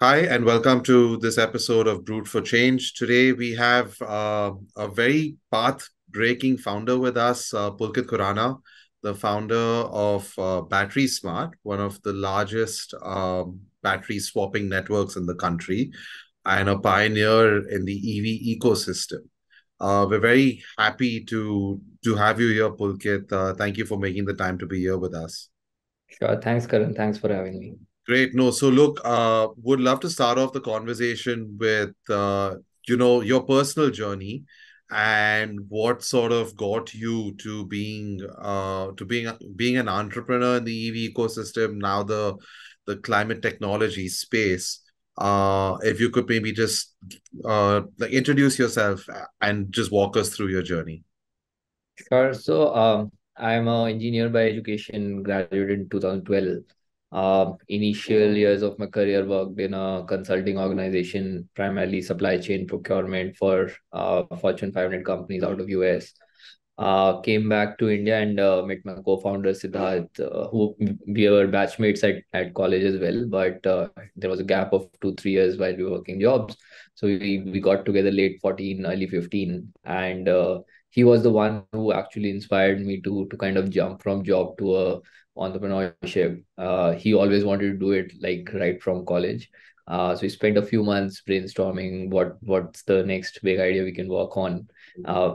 Hi, and welcome to this episode of Brute for Change. Today, we have a very path-breaking founder with us, Pulkit Khurana, the founder of Battery Smart, one of the largest battery swapping networks in the country, and a pioneer in the EV ecosystem. We're very happy to have you here, Pulkit. Thank you for making the time to be here with us. Sure. Thanks, Karan. Thanks for having me. Great. No, so look, would love to start off the conversation with your personal journey and what sort of got you to being an entrepreneur in the EV ecosystem, now the climate technology space. If you could maybe just like introduce yourself and just walk us through your journey. Sure. I'm an engineer by education, graduated in 2012. Initial years of my career worked in a consulting organization, primarily supply chain procurement for Fortune 500 companies out of US. Came back to India and met my co-founder Siddharth, who we were batchmates at college as well. But there was a gap of 2, 3 years while we were working jobs. So we got together late 14, early 15. And he was the one who actually inspired me to kind of jump from job to entrepreneurship. He always wanted to do it like right from college. So we spent a few months brainstorming what's the next big idea we can work on,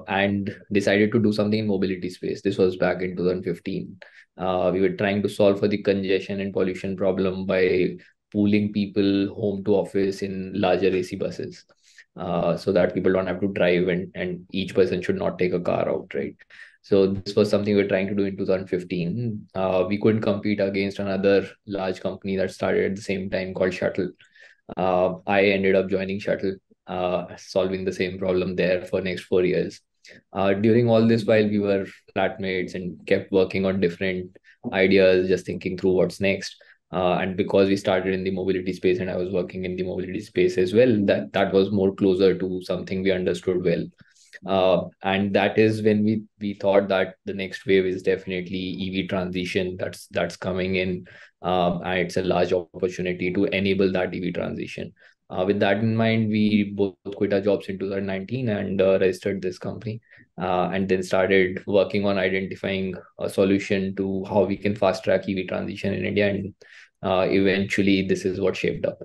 and decided to do something in mobility space. This was back in 2015. We were trying to solve for the congestion and pollution problem by pooling people home to office in larger AC buses, so that people don't have to drive, and each person should not take a car out, right? So this was something we were trying to do in 2015. We couldn't compete against another large company that started at the same time called Shuttle. I ended up joining Shuttle, solving the same problem there for next 4 years. During all this, while we were flatmates and kept working on different ideas, just thinking through what's next. And because we started in the mobility space and I was working in the mobility space as well, that was more closer to something we understood well. And that is when we thought that the next wave is definitely EV transition that's coming in, and it's a large opportunity to enable that EV transition. With that in mind, we both quit our jobs in 2019 and registered this company, and then started working on identifying a solution to how we can fast track EV transition in India. And eventually, this is what shaped up.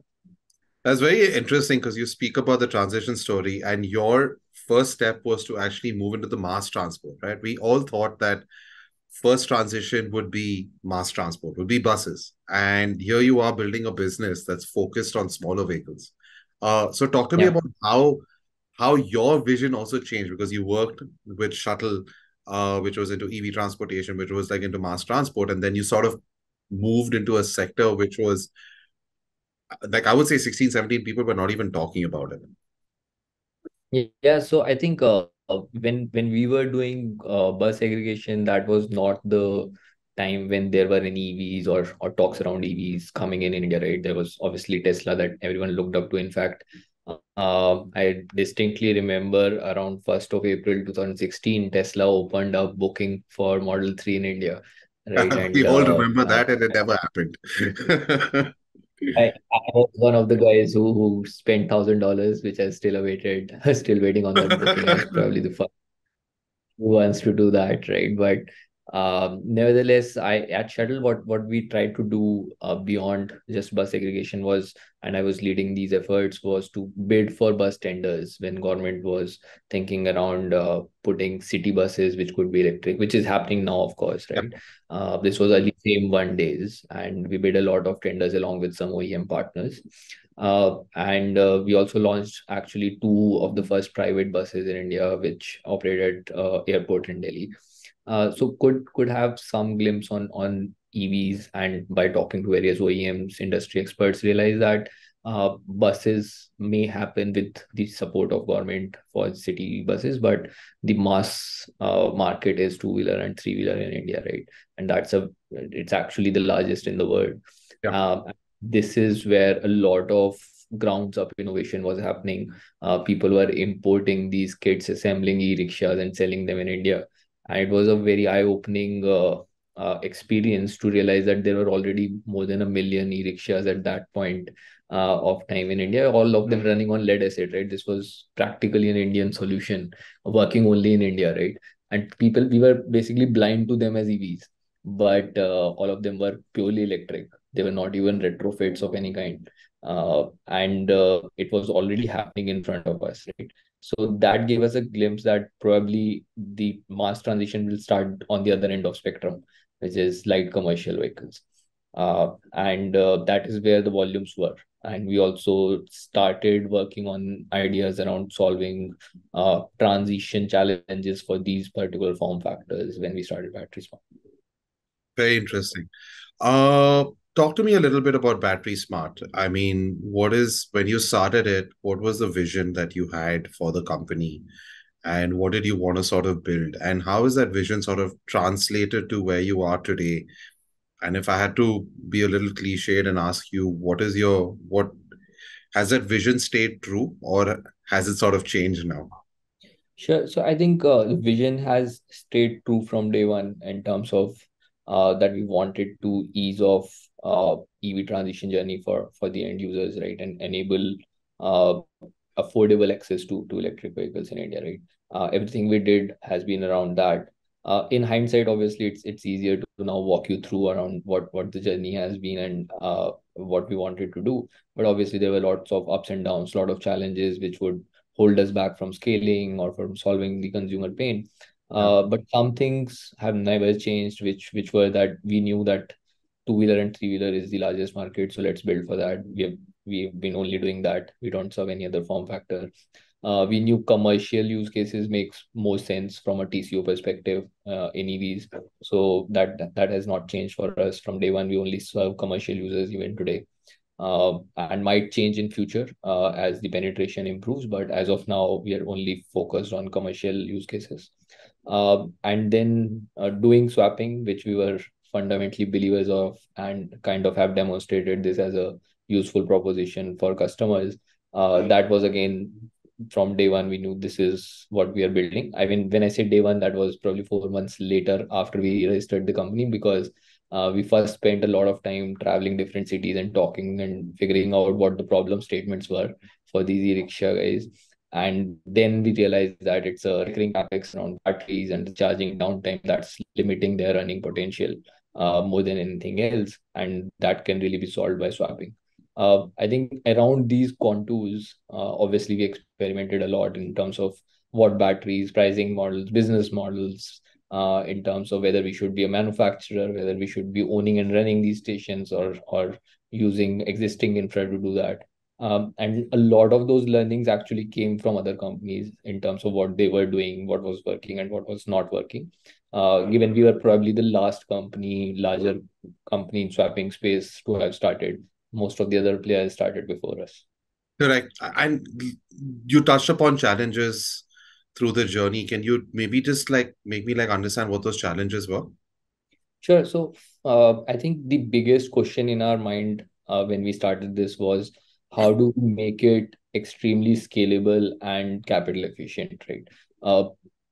That's very interesting because you speak about the transition story, and your first step was to actually move into the mass transport, right? We all thought that first transition would be mass transport, would be buses. And here you are building a business that's focused on smaller vehicles. So talk to me Yeah. about how your vision also changed because you worked with Shuttle, which was into EV transportation, which was like into mass transport, and then you sort of moved into a sector which was like I would say 16, 17 people were not even talking about it. Yeah, so I think when we were doing bus segregation, that was not the time when there were any EVs or talks around EVs coming in India, right? There was obviously Tesla that everyone looked up to. In fact, I distinctly remember around 1st of April 2016, Tesla opened up booking for Model 3 in India, right? We And all remember that, and it never happened. I was one of the guys who spent $1,000, which I still awaited, still waiting on that booking. I was probably the first who wants to do that, right? But nevertheless, I at Shuttle, what we tried to do beyond just bus segregation was, and I was leading these efforts, was to bid for bus tenders when government was thinking around putting city buses, which could be electric, which is happening now, of course, Yep. right? This was early FAME 1 days, and we bid a lot of tenders along with some OEM partners. And we also launched actually two of the first private buses in India, which operated airport in Delhi. So could have some glimpse on EVs, and by talking to various OEMs, industry experts, realize that buses may happen with the support of government for city buses, but the mass market is two-wheeler and three-wheeler in India, right? And it's actually the largest in the world. Yep. Uh, this is where a lot of grounds up innovation was happening. People were importing these kits, assembling e-rickshaws and selling them in India. And it was a very eye-opening experience to realize that there were already more than a million e-rickshaws at that point of time in India, all of them running on lead acid, right? This was practically an Indian solution, working only in India, right? And people, we were basically blind to them as EVs, but all of them were purely electric. They were not even retrofits of any kind. And it was already happening in front of us, right? So that gave us a glimpse that probably the mass transition will start on the other end of spectrum, which is light commercial vehicles. And that is where the volumes were. And we also started working on ideas around solving transition challenges for these particular form factors when we started Battery Smart. Very interesting. Uh, Talk to me a little bit about Battery Smart. I mean, when you started it, what was the vision that you had for the company? And what did you want to sort of build? And how is that vision sort of translated to where you are today? And if I had to be a little cliched and ask you, what has that vision stayed true or has it sort of changed now? Sure. So I think the vision has stayed true from day one in terms of that we wanted to ease off EV transition journey for the end users, right, and enable uh, affordable access to electric vehicles in India, right? Everything we did has been around that. In hindsight, obviously, it's easier to now walk you through around what the journey has been and what we wanted to do. But obviously, there were lots of ups and downs, lot of challenges which would hold us back from scaling or from solving the consumer pain. Yeah. But some things have never changed, which were that we knew that two-wheeler and three-wheeler is the largest market, so let's build for that. We've been only doing that. We don't serve any other form factor. We knew commercial use cases makes more sense from a TCO perspective in EVs. So that has not changed for us from day one. We only serve commercial users even today, and might change in future as the penetration improves. But as of now, we are only focused on commercial use cases. And then doing swapping, which we were fundamentally believers of and kind of have demonstrated this as a useful proposition for customers. That was again from day one, we knew this is what we are building. I mean, when I say day one, that was probably 4 months later after we registered the company, because we first spent a lot of time traveling different cities and talking and figuring out what the problem statements were for these e-rickshaw guys. And then we realized that it's a recurring capex around batteries and the charging downtime that's limiting their running potential more than anything else. And that can really be solved by swapping. I think around these contours, obviously we experimented a lot in terms of what batteries, pricing models, business models, in terms of whether we should be a manufacturer, whether we should be owning and running these stations or using existing infra to do that. And a lot of those learnings actually came from other companies in terms of what they were doing, what was working and what was not working. Given we were probably the last company, larger company in swapping space to have started, most of the other players started before us. Correct. And you touched upon challenges through the journey. Can you maybe just like make me like understand what those challenges were? Sure. So I think the biggest question in our mind when we started this was how do we make it extremely scalable and capital efficient, right? Uh,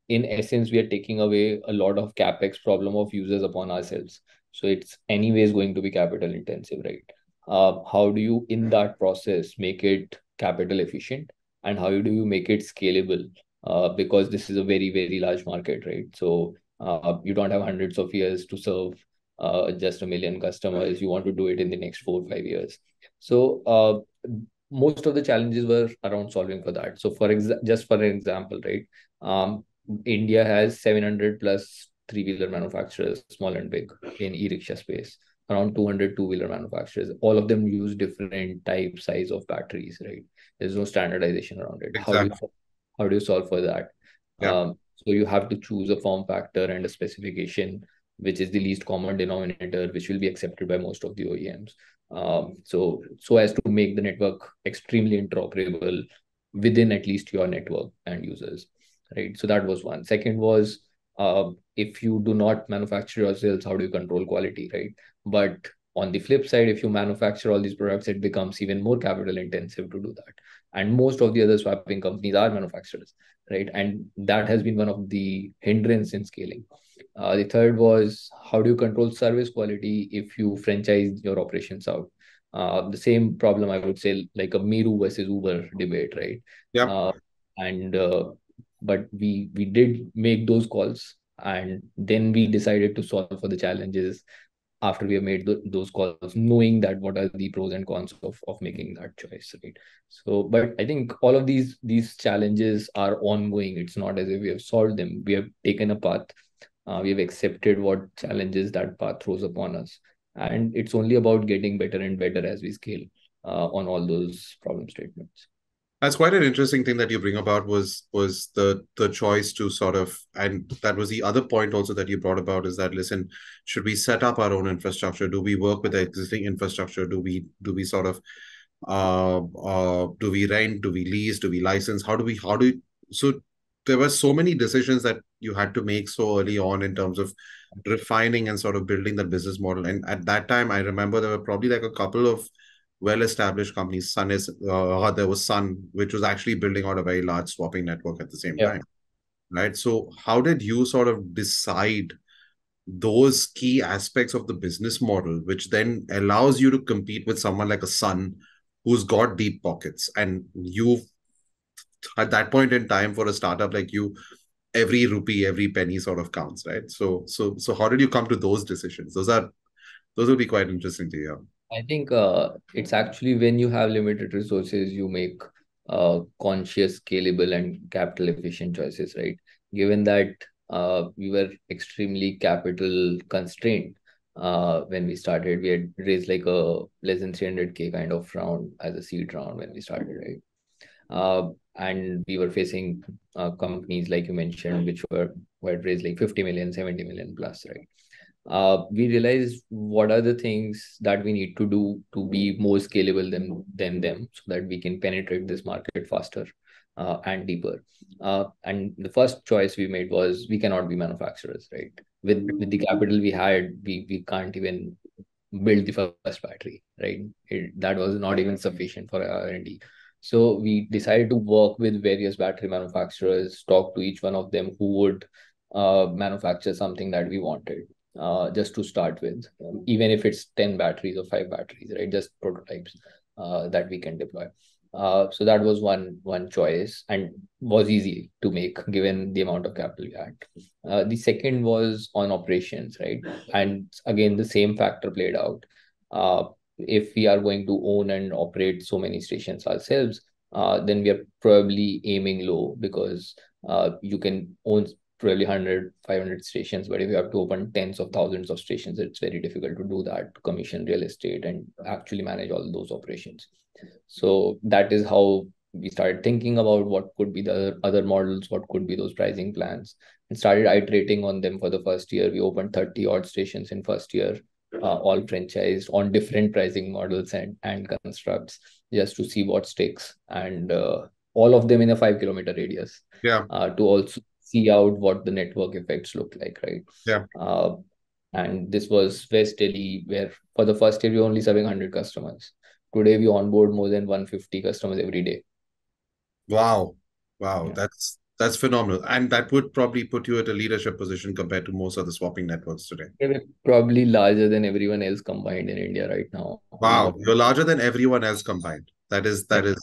in essence, we are taking away a lot of capex problem of users upon ourselves. So it's anyways going to be capital intensive, right? How do you, in that process, make it capital efficient, and how do you make it scalable? Because this is a very, very large market, right? So you don't have hundreds of years to serve just a million customers. You want to do it in the next 4 or 5 years. So most of the challenges were around solving for that. So just for an example, right? India has 700 plus three-wheeler manufacturers, small and big, in e-rickshaw space. Around 200 two-wheeler manufacturers. All of them use different type size of batteries, right? There's no standardization around it. Exactly. How do you solve for that? Yeah. So you have to choose a form factor and a specification which is the least common denominator, which will be accepted by most of the OEMs. So as to make the network extremely interoperable within at least your network and users, right? So that was one. Second was if you do not manufacture yourselves, how do you control quality, right? But on the flip side, if you manufacture all these products, it becomes even more capital intensive to do that. And most of the other swapping companies are manufacturers, right? And that has been one of the hindrance in scaling. The third was, how do you control service quality if you franchise your operations out? The same problem, I would say, like a Meru versus Uber debate, right? Yep. Uh, and But we did make those calls, and then we decided to solve for the challenges after we have made those calls, knowing that what are the pros and cons of making that choice, right? So, but I think all of these challenges are ongoing. It's not as if we have solved them. We have taken a path, we have accepted what challenges that path throws upon us, and it's only about getting better and better as we scale on all those problem statements. That's quite an interesting thing that you bring about was the choice to sort of, and that was the other point also that you brought about, is that, listen, should we set up our own infrastructure? Do we work with the existing infrastructure? Do we sort of do we rent? Do we lease? Do we license? So there were so many decisions that you had to make so early on in terms of refining and sort of building that business model. And at that time, I remember there were probably like a couple of well-established companies. There was Sun, which was actually building out a very large swapping network at the same Yeah. time, right? So how did you sort of decide those key aspects of the business model, which then allows you to compete with someone like a Sun who's got deep pockets, and you, at that point in time, for a startup like you, every rupee, every penny sort of counts, right? So how did you come to those decisions? Those will be quite interesting to hear. I think it's actually when you have limited resources, you make conscious, scalable, and capital efficient choices, right? Given that we were extremely capital constrained when we started, we had raised like a less than 300K kind of round as a seed round when we started, right? And we were facing companies like you mentioned, which were had raised like 50 million, 70 million plus, right? We realized what are the things that we need to do to be more scalable than them, so that we can penetrate this market faster and deeper. And the first choice we made was, we cannot be manufacturers, right? With the capital we had, we can't even build the first battery, right? That was not even sufficient for our R&D. So we decided to work with various battery manufacturers, talk to each one of them who would manufacture something that we wanted, just to start with, even if it's 10 batteries or 5 batteries, right? Just prototypes that we can deploy. So that was one choice, and was easy to make given the amount of capital we had. The second was on operations, right? And again, the same factor played out. If we are going to own and operate so many stations ourselves, then we are probably aiming low, because you can own probably 100, 500 stations, but if you have to open tens of thousands of stations, it's very difficult to do that, to commission real estate and actually manage all those operations. So that is how we started thinking about what could be the other models, what could be those pricing plans, and started iterating on them. For the first year, we opened 30 odd stations in first year, all franchised on different pricing models and constructs, just to see what sticks, and all of them in a 5 kilometer radius, Yeah, to also see out what the network effects look like, right? yeah. Uh, and this was West Delhi, where for the first year we were only serving 100 customers. Today we onboard more than 150 customers every day. Wow. Wow. Yeah. That's phenomenal. And that would probably put you at a leadership position compared to most of the swapping networks today. We're probably larger than everyone else combined in India right now. Wow. You're larger than everyone else combined. Yeah. Okay.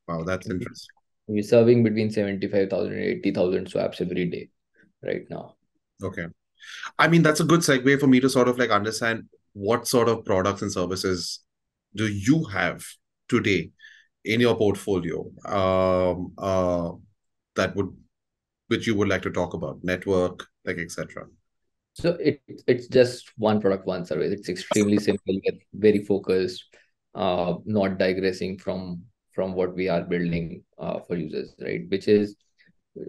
Wow, that's interesting. We're serving between 75,000 and 80,000 swaps every day right now. Okay. I mean, that's a good segue for me to sort of like understand what sort of products and services do you have today in your portfolio, that would which you would like to talk about, network, like etc. So it's just one product, one service. It's extremely simple, yet very focused, not digressing from what we are building for users, right? Which is,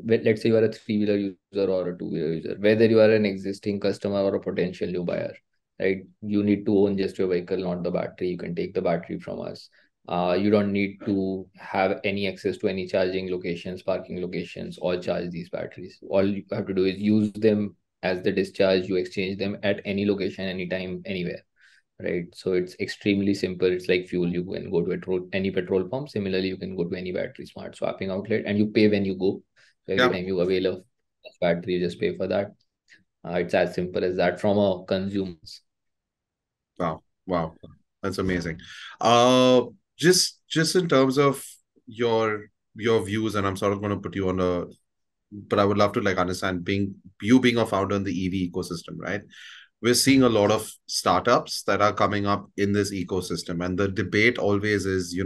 let's say you are a three-wheeler user or a two-wheeler user, whether you are an existing customer or a potential new buyer, right? You need to own just your vehicle, not the battery. You can take the battery from us. You don't need to have any access to any charging locations, parking locations, or charge these batteries. All you have to do is use them as the discharge. You exchange them at any location, anytime, anywhere, right? So it's extremely simple. It's like fuel. You can go to any petrol pump. Similarly, you can go to any battery smart swapping outlet, and you pay when you go. So every Yeah. time you avail of battery, you just pay for that. It's as simple as that from a consumer's. Wow, wow, that's amazing. Uh, just in terms of your your views, and I'm sort of going to put you on a, but I would love to like understand being a founder in the EV ecosystem, right? We're seeing a lot of startups that are coming up in this ecosystem, and the debate always is,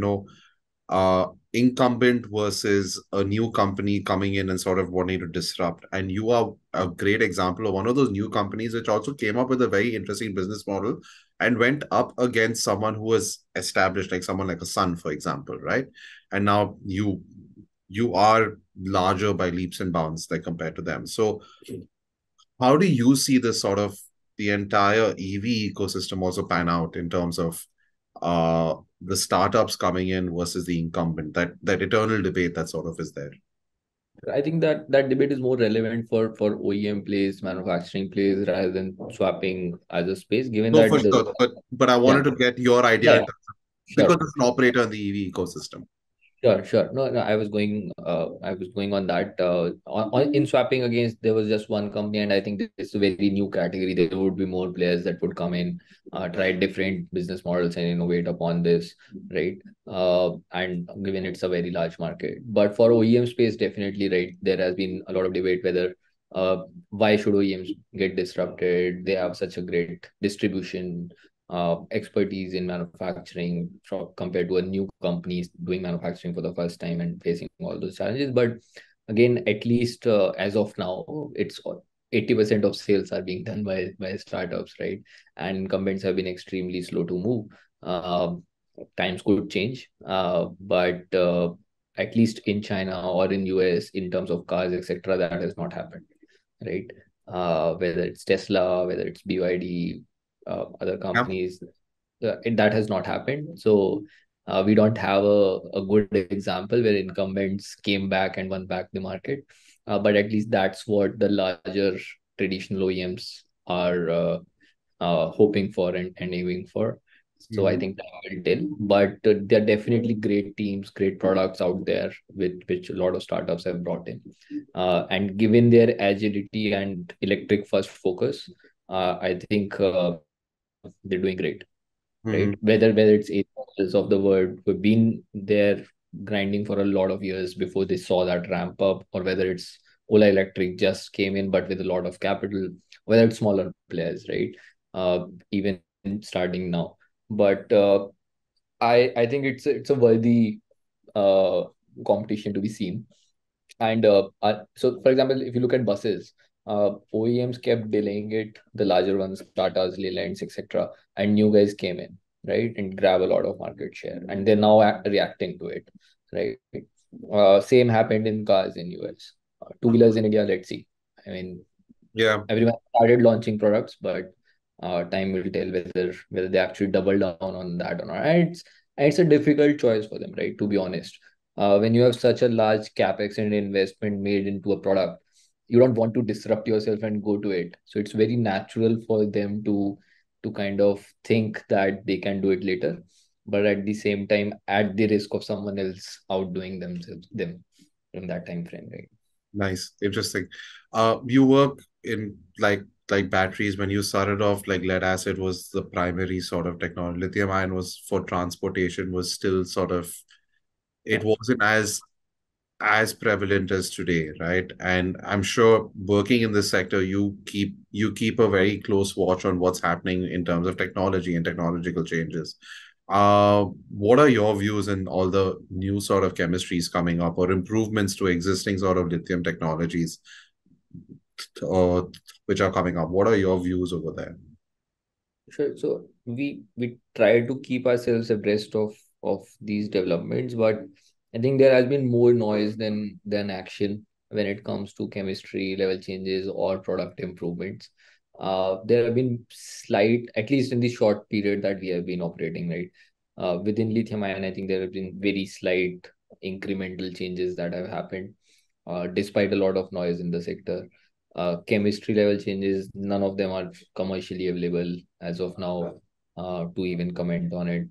incumbent versus a new company coming in and sort of wanting to disrupt. And you are a great example of one of those new companies which also came up with a very interesting business model and went up against someone who was established, like someone like a Sun, for example, right? And now you are larger by leaps and bounds like compared to them. So how do you see this sort of the entire EV ecosystem also pan out in terms of the startups coming in versus the incumbent, that eternal debate that sort of is there? I think that debate is more relevant for OEM plays, manufacturing plays, rather than swapping as a space, given No, for that the sure. But I yeah, wanted to get your idea yeah, in yeah, terms of, because sure. it's an operator in the EV ecosystem. Sure, sure. No, no, I was going on that. In swapping against, there was just one company, and I think this is a very new category. There would be more players that would come in, try different business models and innovate upon this, right? And given it's a very large market, but for OEM space, definitely, right, there has been a lot of debate whether, why should OEMs get disrupted? They have such a great distribution expertise in manufacturing compared to a new company doing manufacturing for the first time and facing all those challenges. But again, at least as of now, it's 80% of sales are being done by startups, right? And incumbents have been extremely slow to move. Times could change, but at least in China or in US, in terms of cars, etc., that has not happened, right? Whether it's Tesla, whether it's BYD, other Yeah. companies, that has not happened. So we don't have a good example where incumbents came back and won back the market. But at least that's what the larger traditional OEMs are hoping for and aiming for. So I Mhm. think time will tell. But there are definitely great teams, great products out there with which a lot of startups have brought in. And given their agility and electric first focus, I think they're doing great, right? Mhm. Whether it's AWS of the world who've been there grinding for a lot of years before they saw that ramp up, or whether it's Ola Electric just came in but with a lot of capital, whether it's smaller players, right? Even starting now. But I think it's a worthy uh, competition to be seen. And so, for example, if you look at buses, OEMs kept delaying it, the larger ones, Tatas, Leylands, etc., and new guys came in, right, and grab a lot of market share, and they're now reacting to it, right? Same happened in cars in US, two-wheelers in India. Let's see. I mean, Yeah. everyone started launching products, but time will tell whether they actually double down on that or not. And it's a difficult choice for them, right? To be honest, when you have such a large capex and investment made into a product, you don't want to disrupt yourself and go to it. So it's very natural for them to kind of think that they can do it later, but at the same time, at the risk of someone else outdoing them in that time frame, right? Nice. Interesting. You work in like batteries. When you started off, like lead acid was the primary sort of technology. Lithium ion was for transportation, was still sort of, it Yeah. wasn't as prevalent as today, right? And I'm sure working in this sector, you keep a very close watch on what's happening in terms of technology and technological changes. What are your views in all the new sort of chemistries coming up or improvements to existing sort of lithium technologies which are coming up? What are your views over there? Sure. So we try to keep ourselves abreast of these developments, but I think there has been more noise than action when it comes to chemistry level changes or product improvements. There have been slight, at least in the short period that we have been operating, right? Within lithium ion, I think there have been very slight incremental changes that have happened, despite a lot of noise in the sector. Chemistry level changes, none of them are commercially available as of now, to even comment on it,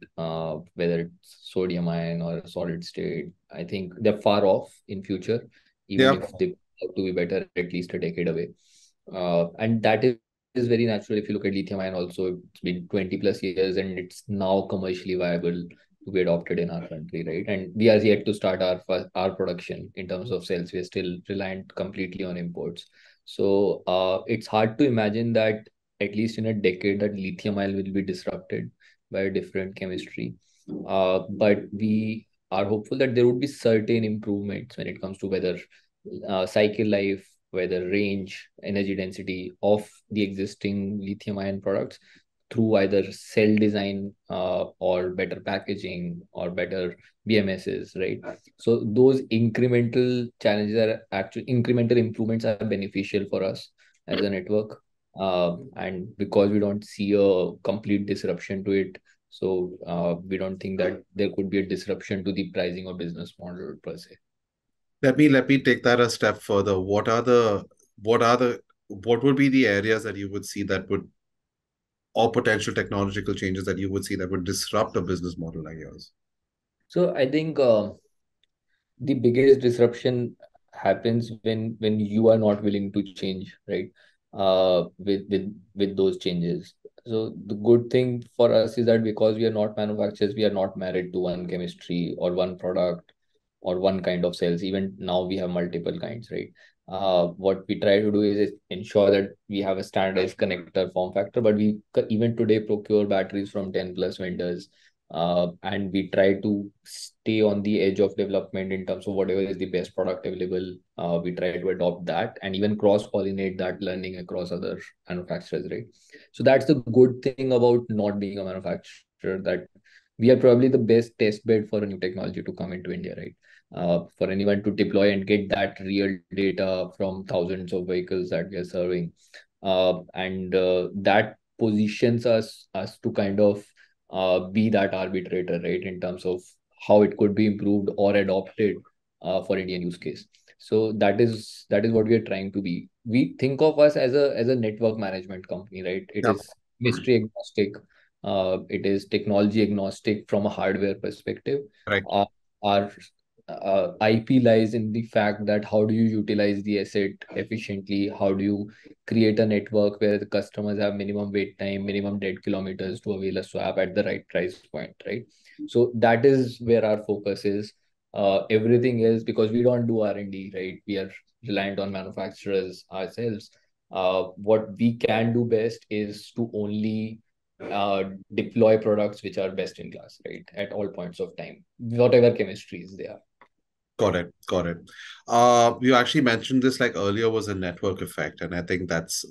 whether it's sodium ion or a solid state. I think they're far off in future, even Yeah. if they have to be better, at least a decade away. And that is very natural. If you look at lithium ion also, it's been 20 plus years and it's now commercially viable to be adopted in our country, right? And we are yet to start our production in terms of cells. We are still reliant completely on imports. So it's hard to imagine that at least in a decade that lithium ion will be disrupted by a different chemistry. But we are hopeful that there would be certain improvements when it comes to whether cycle life, whether range, energy density of the existing lithium ion products through either cell design or better packaging or better BMSs, right? So those incremental challenges are actually incremental improvements are beneficial for us as a network. And because we don't see a complete disruption to it, so we don't think that there could be a disruption to the pricing or business model per se. Let me take that a step further. What would be the areas that you would see that would, or potential technological changes that you would see that would disrupt a business model like yours? So I think the biggest disruption happens when you are not willing to change, right? With those changes. So the good thing for us is that because we are not manufacturers, we are not married to one chemistry or one product or one kind of cells. Even now we have multiple kinds, right? What we try to do is ensure that we have a standardized connector form factor, but we even today procure batteries from 10 plus vendors, and we try to stay on the edge of development in terms of whatever is the best product available. We try to adopt that and even cross pollinate that learning across other manufacturers, right? So that's the good thing about not being a manufacturer, that we are probably the best test bed for a new technology to come into India, right? For anyone to deploy and get that real data from thousands of vehicles that we are serving, and that positions us to kind of be that arbitrator, right, in terms of how it could be improved or adopted for Indian use case. So that is what we are trying to be. We think of us as a network management company, right? It Yeah, is mystery agnostic. It is technology agnostic from a hardware perspective. right. Our IP lies in the fact that how do you utilize the asset efficiently? How do you create a network where the customers have minimum wait time, minimum dead kilometers to avail a swap at the right price point, right? So that is where our focus is. Everything else, because we don't do R&D, right? We are reliant on manufacturers ourselves. What we can do best is to only deploy products which are best in class, right? At all points of time, whatever chemistries they are. Got it. Got it. You actually mentioned this like earlier was a network effect, and I think that's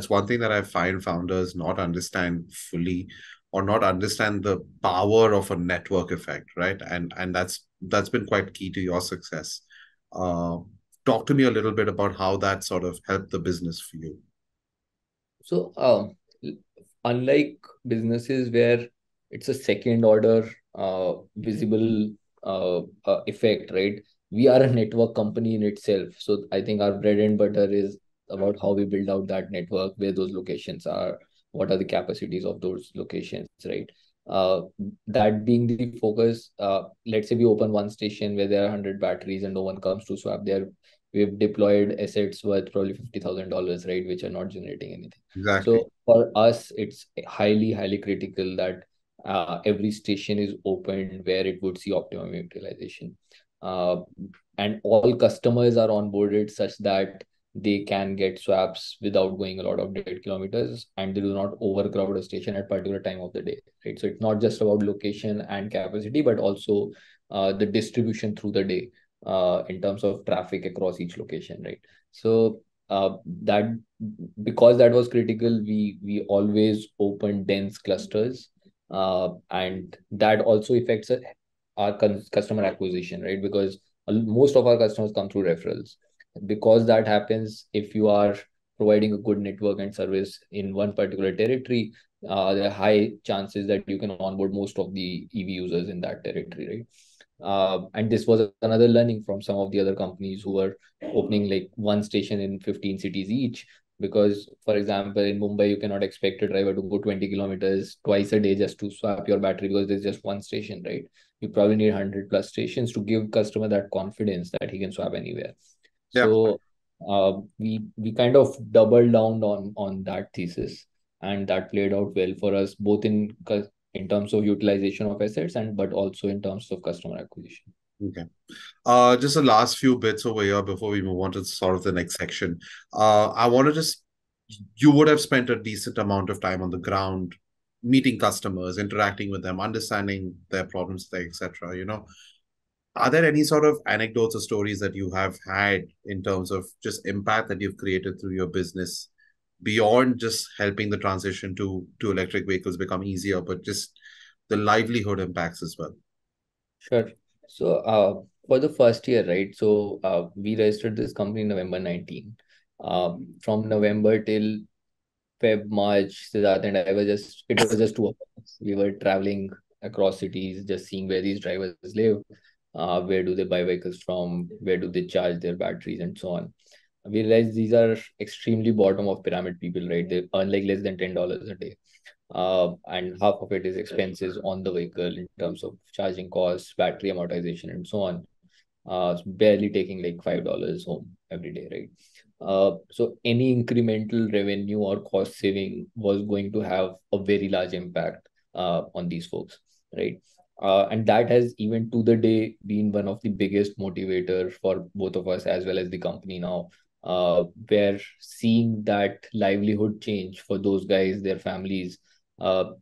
one thing that I find founders not understand fully, or not understand the power of a network effect, right? And that's been quite key to your success. Uh, Talk to me a little bit about how that sort of helped the business for you. So, unlike businesses where it's a second order visible effect, right? We are a network company in itself. So, I think our bread and butter is about how we build out that network, where those locations are, what are the capacities of those locations, right? Uh, that being the focus, let's say we open one station where there are 100 batteries and no one comes to swap there. We've deployed assets worth probably $50,000, right, which are not generating anything. Exactly. So for us, it's highly, highly critical that every station is opened where it would see optimum utilization. Uh, and all customers are onboarded such that they can get swaps without going a lot of dead kilometers, and they do not overcrowd a station at particular time of the day, right? So it's not just about location and capacity, but also the distribution through the day in terms of traffic across each location, right? So that because that was critical, we always open dense clusters, and that also affects our customer acquisition, right? Because most of our customers come through referrals. Because that happens, if you are providing a good network and service in one particular territory, there are high chances that you can onboard most of the EV users in that territory, right? And this was another learning from some of the other companies who were opening like one station in 15 cities each. Because, for example, in Mumbai, you cannot expect a driver to go 20 kilometers twice a day just to swap your battery because there's just one station, right? You probably need 100 plus stations to give customer that confidence that he can swap anywhere. Yeah. So We kind of doubled down on that thesis, and that played out well for us both in terms of utilization of assets and but also in terms of customer acquisition. Okay. Just the last few bits over here before we move on to sort of the next section. I want to just, you would have spent a decent amount of time on the ground, meeting customers, interacting with them, understanding their problems, etc. Are there any sort of anecdotes or stories that you have had in terms of just impact that you've created through your business beyond just helping the transition to electric vehicles become easier, but just the livelihood impacts as well? Sure. So, for the first year, right? So, we registered this company in November 19. From November till Feb, March, Siddharth and I it was just 2 of us. We were traveling across cities, just seeing where these drivers live, where do they buy vehicles from, where do they charge their batteries, and so on. We realized these are extremely bottom of pyramid people, right? They earn like less than $10 a day. And half of it is expenses on the vehicle in terms of charging costs, battery amortization, and so on. Barely taking like $5 home every day, right? So any incremental revenue or cost saving was going to have a very large impact on these folks, right? And that has even to the day been one of the biggest motivator for both of us as well as the company now. Where seeing that livelihood change for those guys, their families,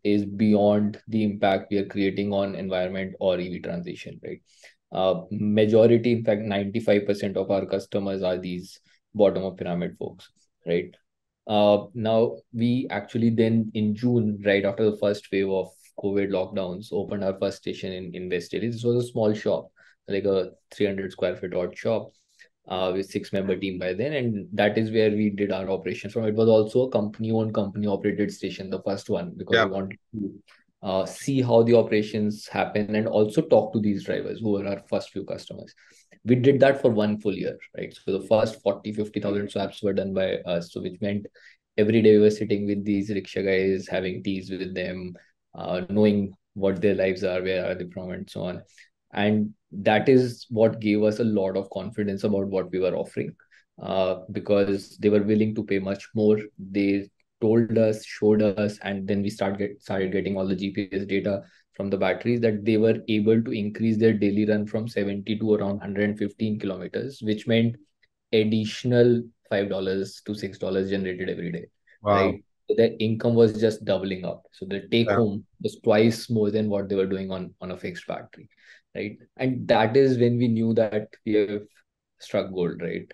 is beyond the impact we are creating on environment or EV transition, right? Majority, in fact, 95% of our customers are these bottom of pyramid folks, right? Now we actually then in June, right after the first wave of COVID lockdowns, opened our first station in West Delhi. This was a small shop, like a 300 square feet odd shop, with 6 member team by then, and that is where we did our operations from. It was also a company owned, company operated station, the first one, because we Yeah. wanted to see how the operations happen and also talk to these drivers who were our first few customers. We did that for 1 full year, right? So the first 40,000-50,000 swaps were done by us, so which meant every day we were sitting with these rickshaw guys, having teas with them, knowing what their lives are, where are they from, and so on. And that is what gave us a lot of confidence about what we were offering, because they were willing to pay much more. They told us, showed us, and then we started getting all the GPS data from the batteries that they were able to increase their daily run from 70 to around 115 kilometers, which meant additional $5 to $6 generated every day, Wow. right? So their income was just doubling up. So the take Yeah. home was twice more than what they were doing on a fixed battery, right? And that is when we knew that we have struck gold, right?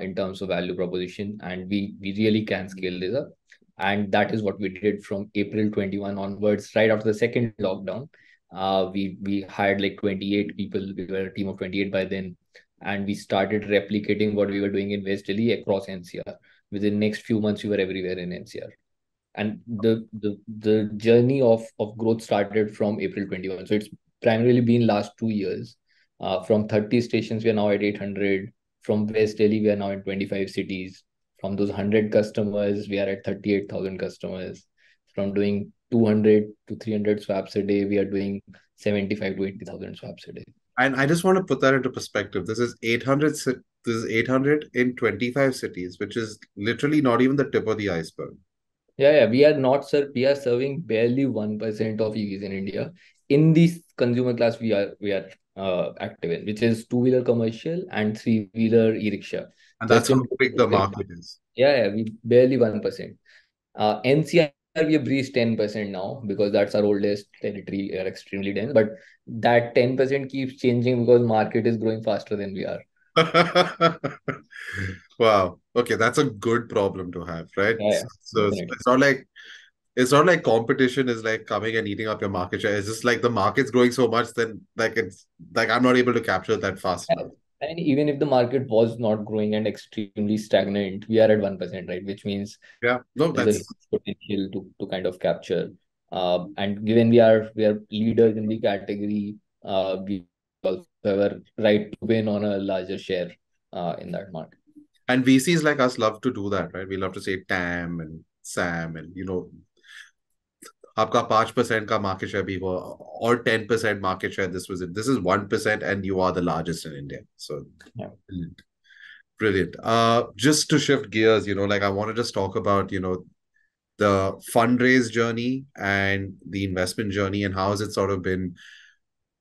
In terms of value proposition, and we really can scale this up. And that is what we did from April 21 onwards, right after the second lockdown. We hired like 28 people. We were a team of 28 by then, and we started replicating what we were doing in West Delhi across NCR. Within the next few months, we were everywhere in NCR. And the journey of growth started from April 21. So it's primarily been last 2 years. From 30 stations, we are now at 800. From West Delhi, we are now in 25 cities. From those 100 customers, we are at 38,000 customers. From doing 200 to 300 swaps a day, we are doing 75 to 80,000 swaps a day. And I just want to put that into perspective. This is 800 in 25 cities, which is literally not even the tip of the iceberg. Yeah, we are not, sir. We are serving barely 1% of EVs in India. In this consumer class, we are active in, which is two-wheeler commercial and three-wheeler e-rickshaw. And that's Just how in big the market is. we barely 1%. NCR we have reached 10% now because that's our oldest territory. We are extremely dense, but that 10% keeps changing because market is growing faster than we are. Wow. Okay, that's a good problem to have, right? Yeah, So definitely. it's not like competition is like coming and eating up your market share. It's just like the market's growing so much, then like it's like I'm not able to capture that fast enough. And even if the market was not growing and extremely stagnant, we are at 1%, right? Which means Yeah. No, there's a that's huge potential to kind of capture. And given we are leaders in the category, we also have a right to win on a larger share in that market. and VCs like us love to do that, right? We love to say TAM and SAM and आपका 5% का market share भी हुआ or 10% market share. This is 1% and you are the largest in India. So Yeah. Brilliant. Just to shift gears, like I want to just talk about, the fundraise journey and the investment journey, and how has it sort of been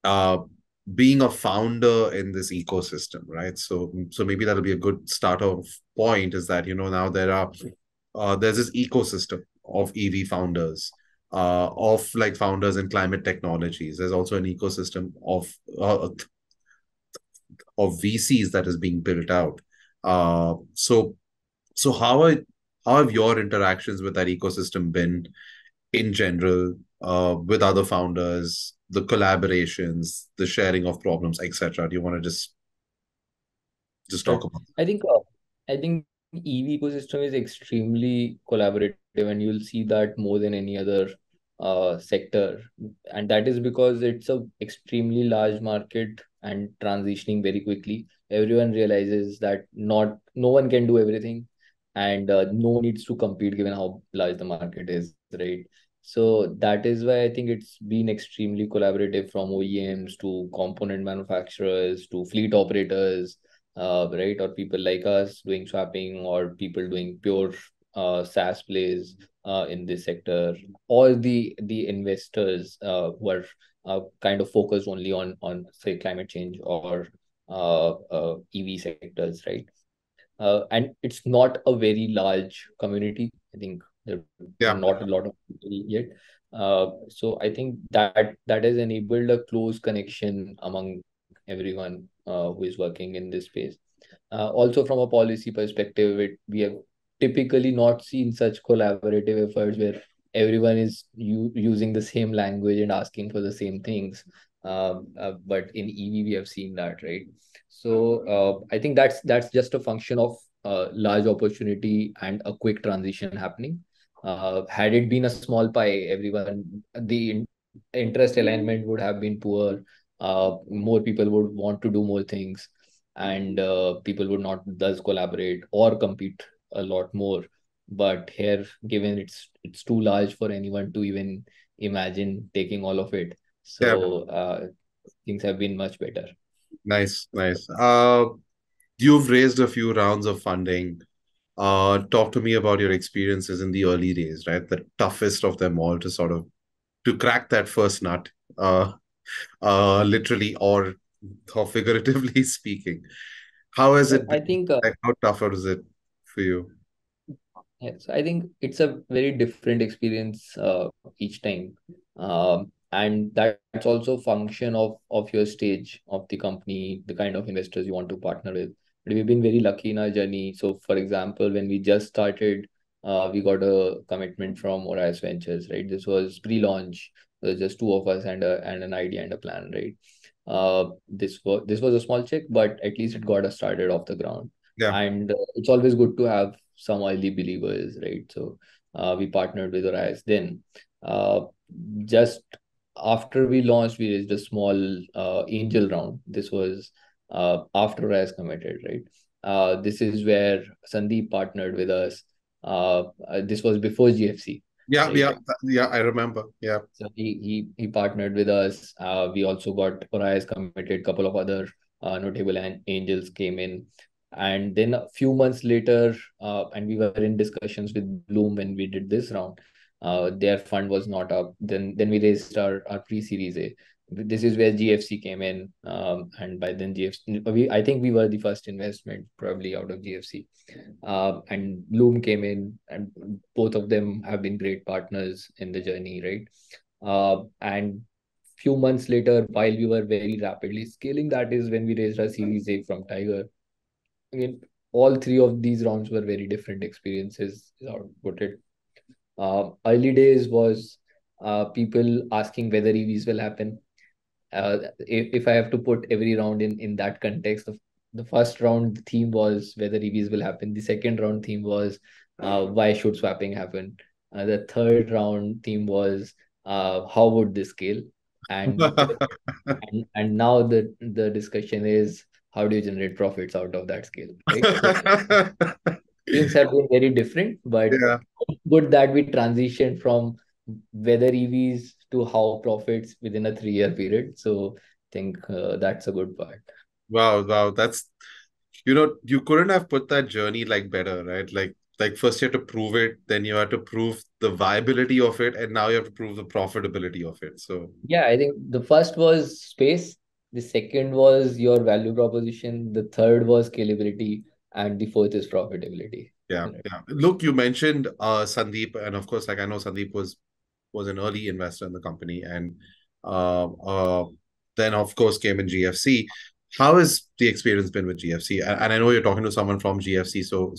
uh, being a founder in this ecosystem, right? So maybe that'll be a good start of point, is that, now there's this ecosystem of EV founders, of like founders in climate technologies. There's also an ecosystem of VCs that is being built out. So how have your interactions with that ecosystem been in general, with other founders, the collaborations, the sharing of problems, etc.? Do you want to just talk Sure. about I think EV ecosystem is extremely collaborative, and you'll see that more than any other sector. And that is because it's a extremely large market and transitioning very quickly. Everyone realizes that no one can do everything, and no one needs to compete given how large the market is, right? So that is why I think it's been extremely collaborative, from OEMs to component manufacturers to fleet operators, right? Or people like us doing swapping, or people doing pure SaaS plays in this sector. All the investors who are kind of focused only on say climate change or EV sectors, right? And it's not a very large community. I think there are yeah, not a lot of people yet. So I think that has enabled a close connection among everyone who is working in this space. Also, from a policy perspective, we have typically not seen such collaborative efforts where everyone is using the same language and asking for the same things. But in EV, we have seen that, right? So I think that's just a function of large opportunity and a quick transition happening. Had it been a small pie, the interest alignment would have been poor. More people would want to do more things, and people would not thus collaborate or compete a lot more. But here, given it's too large for anyone to even imagine taking all of it, yeah. so things have been much better. Nice, nice. You've raised a few rounds of funding. Talk to me about your experiences in the early days, right? The toughest of them all to sort of to crack that first nut, literally or figuratively speaking. How has it I been? think Like, how tougher is it for you? Yes, I think it's a very different experience each time, and that's also function of your stage of the company, the kind of investors you want to partner with. But we've been very lucky in our journey. So, for example, when we just started, we got a commitment from Orias Ventures, right? This was pre-launch. There was just two of us and an idea and a plan, right? This was a small check, but at least it got us started off the ground. Yeah. And it's always good to have some early believers, right? So we partnered with Orias. Then uh, just after we launched, we raised a small angel round. This was after Orias committed, right? This is where Sandeep partnered with us. This was before GFC, Yeah, right? yeah, yeah, I remember. Yeah. So he partnered with us. We also got Orias committed. Couple of other notable angels came in, and then a few months later, and we were in discussions with Bloom when we did this round. Their fund was not up. Then we raised our pre-series A. This is where GFC came in, and by then GFC, I think we were the first investment probably out of GFC, and Bloom came in, and both of them have been great partners in the journey, right? And few months later, while we were very rapidly scaling, that is when we raised our Series A from Tiger. Again, all three of these rounds were very different experiences, is how to put it. Early days was people asking whether EVs will happen. If I have to put every round in that context, the first round the theme was whether EVs will happen. The second round theme was why should swapping happen. The third round theme was how would this scale, and and now the discussion is how do you generate profits out of that scale, right? So themes have been very different, but Yeah. good that we transitioned from whether EVs to how profits within a 3-year period. So I think that's a good part. Wow, wow. That's you couldn't have put that journey like better, right? Like first you had to prove it, then you had to prove the viability of it, and now you have to prove the profitability of it. So Yeah, I think the first was space, the second was your value proposition, the third was scalability, and the fourth is profitability. yeah, Right. yeah. Look, you mentioned Sandeep, and of course, like I know Sandeep was an early investor in the company, and uh, uh, then of course came in GFC. How has the experience been with GFC? And I know you're talking to someone from GFC, so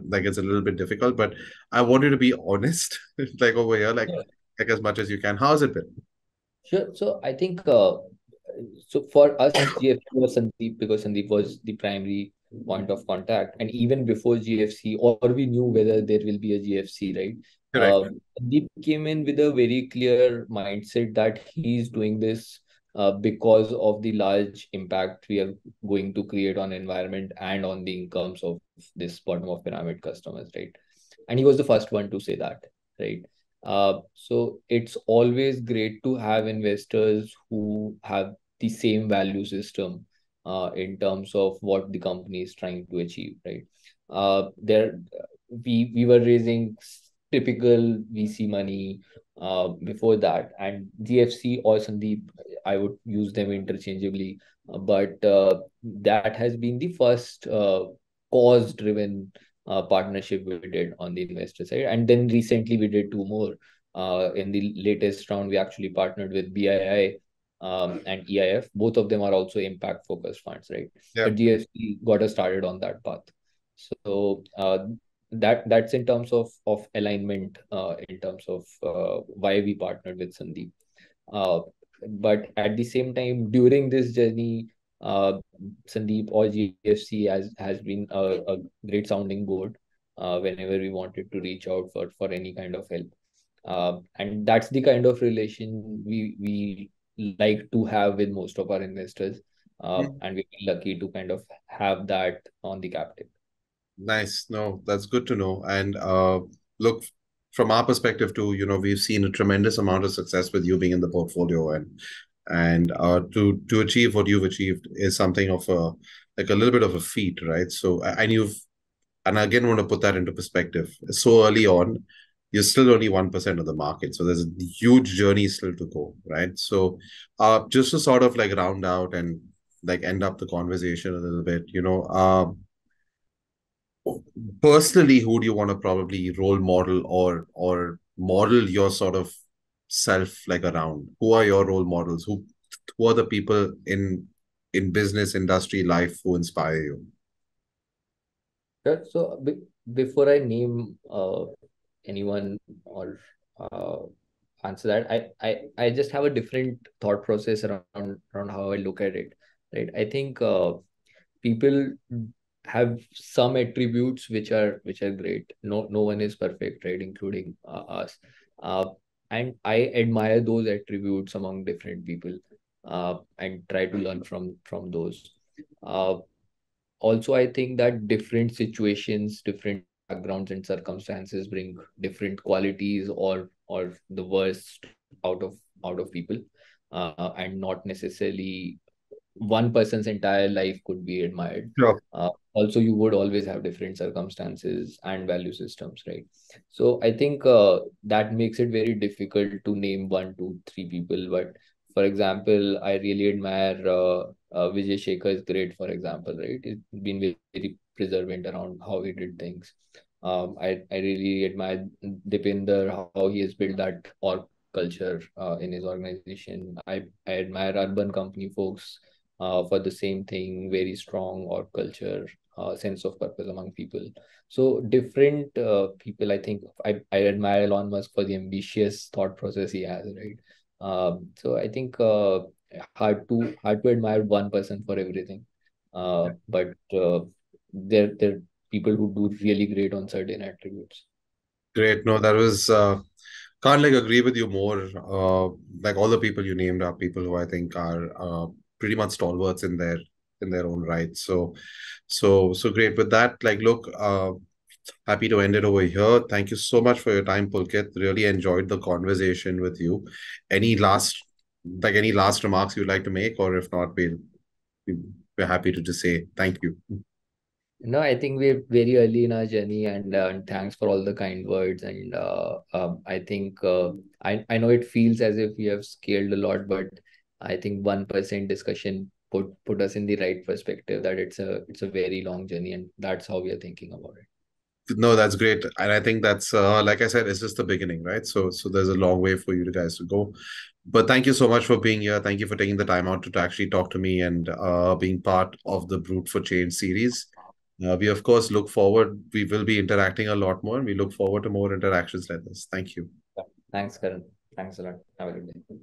like it's a little bit difficult, but I want you to be honest, like over here, like as much as you can. How's it been? Sure. So I think so for us, GFC was Sandeep because Sandeep was the primary point of contact, and even before GFC, or we knew whether there will be a GFC, right? Correct. Sandeep came in with a very clear mindset that he's doing this because of the large impact we are going to create on environment and on the incomes of this bottom of pyramid customers, right? And he was the first one to say that, right? So it's always great to have investors who have the same value system in terms of what the company is trying to achieve, right? There, we were raising typical VC money before that, and GFC or Sandeep, I would use them interchangeably, but that has been the first cause-driven partnership we did on the investor side. And then recently we did two more. In the latest round, we actually partnered with BII and EIF. Both of them are also impact focused funds, right? Yeah. But GFC got us started on that path. So that's in terms of alignment, in terms of why we partnered with Sandeep. Uh, but at the same time, during this journey, Sandeep or GFC has been a great sounding board whenever we wanted to reach out for any kind of help. And that's the kind of relation we like to have with most of our investors. And we're lucky to kind of have that on the captive. Nice. No, that's good to know. And look, from our perspective too, we've seen a tremendous amount of success with you being in the portfolio, and to achieve what you've achieved is something of a like a little bit of a feat, right? So and I again want to put that into perspective. So early on, you're still only 1% of the market. So there's a huge journey still to go, right? So just to sort of like round out and like end up the conversation a little bit, personally, who do you want to probably role model or model your sort of self like around? Who are your role models? Who are the people in business, industry, life who inspire you? Sure. So before I name anyone or uh, answer that, I just have a different thought process around how I look at it. Right. I think people have some attributes which are great. No one is perfect, right? Including us. Uh, and I admire those attributes among different people, and try to learn from those. Uh, Also, I think that different situations, different backgrounds and circumstances bring different qualities or the worst out of people, and not necessarily one person's entire life could be admired. Sure. Also, you would always have different circumstances and value systems, right? So I think that makes it very difficult to name one, two, three people. But for example, I really admire Vijay Shekhar is great, for example, right? He's been very preservant around how he did things. I really admire Dipinder, how he has built that org culture in his organization. I admire urban company folks for the same thing, very strong org culture, sense of purpose among people. So different people, I think I admire Elon Musk for the ambitious thought process he has, right? So I think hard to admire one person for everything. But there people who do really great on certain attributes. Great. No, that was can't like agree with you more. Like all the people you named are people who I think are pretty much stalwarts in their own right. So great. With that, like, look, happy to end it over here. Thank you so much for your time, Pulkit. Really enjoyed the conversation with you. Any last, any last remarks you'd like to make, or if not, we're happy to just say thank you. No, I think we're very early in our journey, and thanks for all the kind words. And I think I know it feels as if we have scaled a lot, but I think 1% discussion put us in the right perspective that it's a very long journey, and that's how we are thinking about it. No, that's great. And I think that's like I said, it's just the beginning, right? So there's a long way for you guys to go. But thank you so much for being here. Thank you for taking the time out to actually talk to me and being part of the Brute for Change series. We of course look forward. We will be interacting a lot more, and we look forward to more interactions like this. Thank you. Thanks, Karan. Thanks a lot. Have a good day.